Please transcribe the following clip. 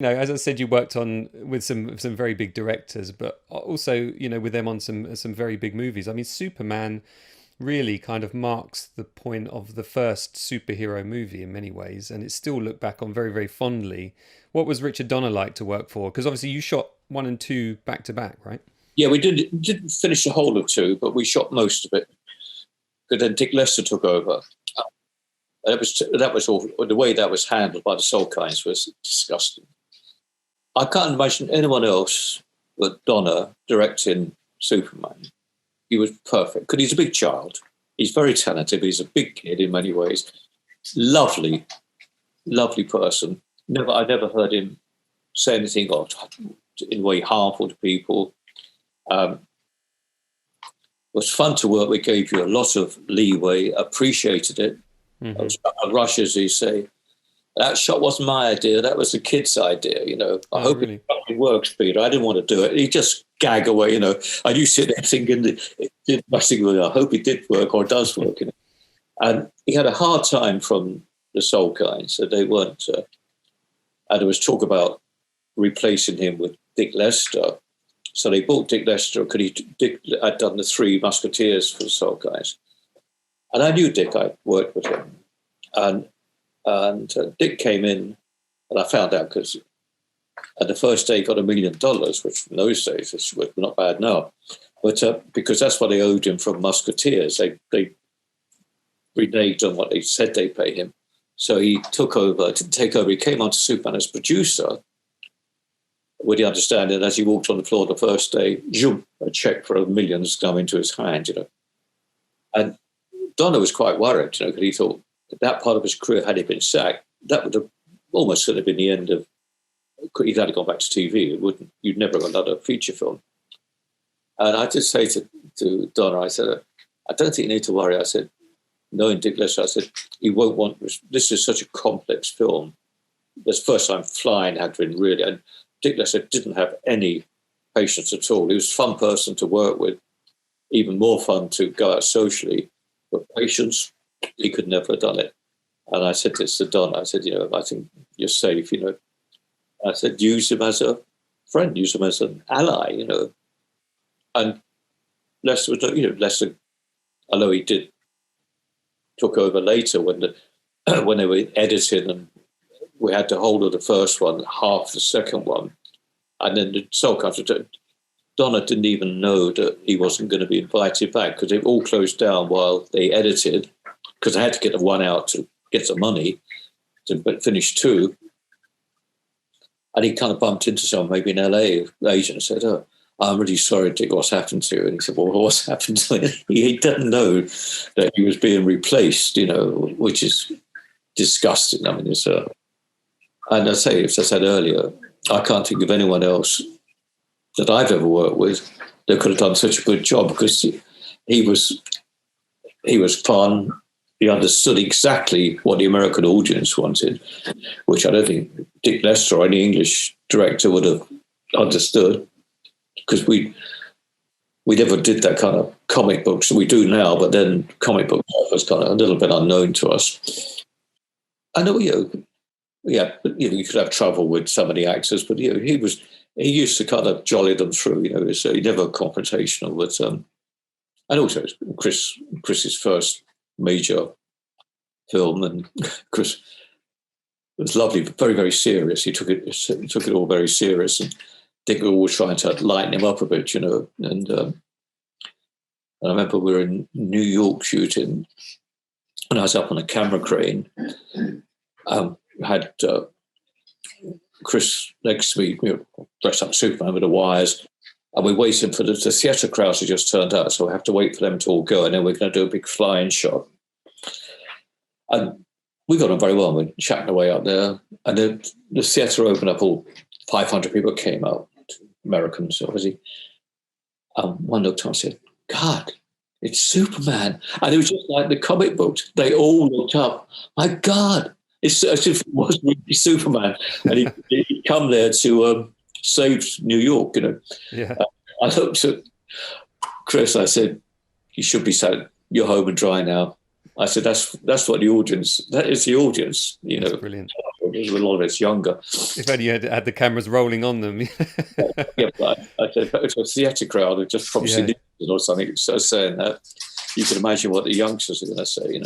As I said, you worked on with some very big directors, but also, with them on some very big movies. I mean, Superman really kind of marks the point of the first superhero movie in many ways, and it's still looked back on very, very fondly. What was Richard Donner like to work for? Because obviously you shot one and two back to back, right? Yeah, we didn't finish the whole of two, but we shot most of it. Because then Dick Lester took over. That was all. The way that was handled by the Solkines was disgusting. I can't imagine anyone else but Donner directing Superman. He was perfect because he's a big child. He's very talented. He's a big kid in many ways. Lovely, lovely person. I never heard him say anything in a way harmful to people. It was fun to work with. Gave you a lot of leeway. Appreciated it. I was rush, as you say. That shot wasn't my idea. That was the kid's idea, I hope really? It works, Peter. I didn't want to do it. He just gag away, And you sit there thinking, I hope it did work or does work, And he had a hard time from the Soul Kind, so they weren't. And there was talk about replacing him with Dick Lester. So they bought Dick Lester because Dick had done the Three Musketeers for the Soul Guys. And I knew Dick. I worked with him. And Dick came in, and I found out because the first day he got $1 million, which in those days is not bad now. But because that's what they owed him from Musketeers. They reneged on what they said they pay him. So he didn't take over. He came on to Superman as producer with the understanding as he walked on the floor the first day, a check for $1 million has come into his hand, And Donner was quite worried, because he thought that part of his career, had he been sacked, that would have almost sort of been the end of. He'd had to go back to TV. You'd never have another feature film. And I did say to Donner, I said, I don't think you need to worry. I said, knowing Dick Lester, I said, he won't want. This is such a complex film. This first time flying had been really, and Dick Lester didn't have any patience at all. He was a fun person to work with, even more fun to go out socially, but patience, he could never have done it. And I said this to Don, I said, I think you're safe, I said, use him as a friend, use him as an ally, And Lester was, Lester, although he took over later when when they were editing, and we had to hold of the first one, half the second one. And then the Soul Country, Donna didn't even know that he wasn't going to be invited back because they all closed down while they edited, because they had to get the one out to get some money to finish two. And he kind of bumped into someone, maybe in LA, agent, and said, "Oh, I'm really sorry, Dick, what's happened to you?" And he said, "Well, what's happened to him?" He didn't know that he was being replaced, which is disgusting. I mean, and I say, as I said earlier, I can't think of anyone else that I've ever worked with that could have done such a good job, because he was fun. He understood exactly what the American audience wanted, which I don't think Dick Lester or any English director would have understood, because we never did that kind of comic books that we do now, but then comic book was kind of a little bit unknown to us. I know, but you could have trouble with some of the actors, but he used to kind of jolly them through, so he never confrontational. But and also Chris's first major film, and Chris was lovely, but very, very serious. He took it all very serious, and Dick was always trying to lighten him up a bit, And I remember we were in New York shooting, and I was up on a camera crane. Had Chris next to me, dressed up Superman with the wires, and we're waiting for the theatre crowds to just turned out, so we have to wait for them to all go, and then we're going to do a big flying shot. And we got on very well. We're chatting away up there, and the theatre opened up. All 500 people came out, Americans, obviously. One looked up and said, "God, it's Superman!" And it was just like the comic books. They all looked up. My God, it's as if it was really Superman, and he'd come there to save New York. Yeah. I looked at Chris. I said, "You should be sad. You're home and dry now." I said, "That's what the audience. That is the audience." That's brilliant. A lot of it's younger. If only you had the cameras rolling on them. Yeah, but I said, if it was a theatre crowd, I'd just probably Yeah. or something, so saying that. You can imagine what the youngsters are going to say,